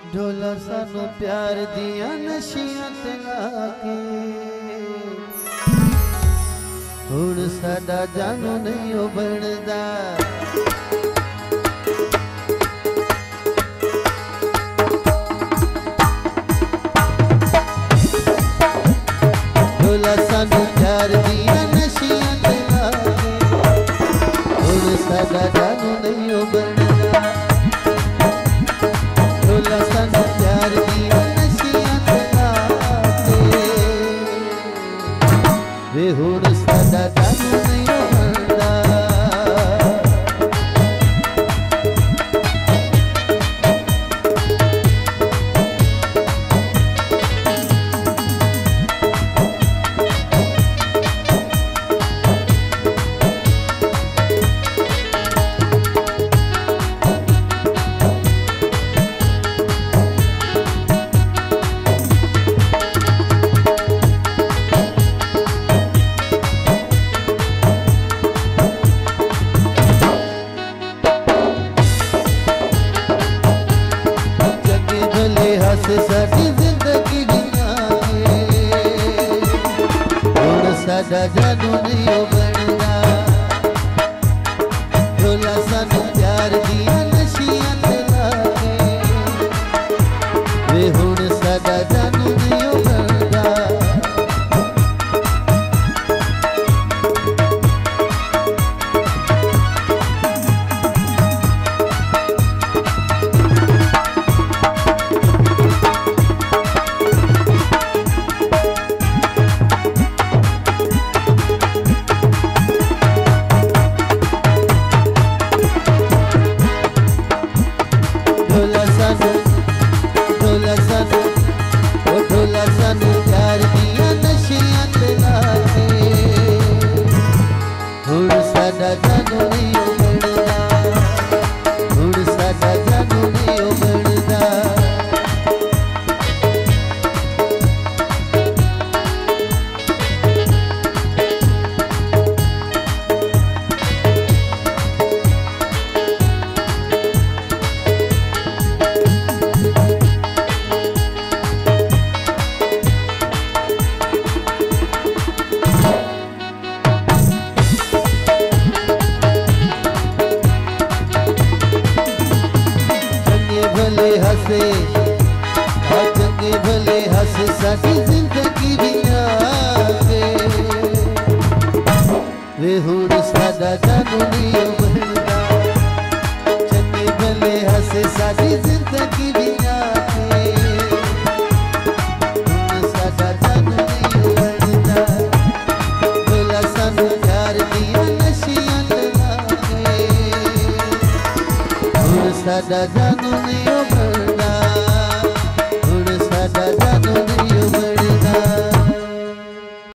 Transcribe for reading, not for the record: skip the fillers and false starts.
ढोला सानू प्यार दिया नशियां ते लाके हुण साडा जानू नहीं ओ बनदा। ढोला सानू प्यार दिया नशियां ते लाके हुण साडा जानू नहीं ओ बनदा। ढोला सानू प्यार दिया नशियां ते लाके वे हुण साडा जानू नहीं ओ बनदा। साडी जिंदगी जियागे हुण साडा जानू नहीं ओ बनदा। ढोला सानू प्यार दिया नशियां ते लाके वे हुण साडा जानू नहीं ओ बनदा। ढोला सानू प्यार दिया नशियां ते लाके हुण साडा जानू नहीं ओ बनदा। हुण साडा जानू नहीं ओ बनदा। हसे चंगे भले हस साडी जिंदगी जियागे वे हुण साडा जानू नहीं ओ बनदा। चंगे भले हस साडी जिंदगी जियागे हुण साडा जानू नहीं ओ बनदा। ढोला सानू प्यार दिया नशियां ते लाके हुण साडा जानू नहीं ओ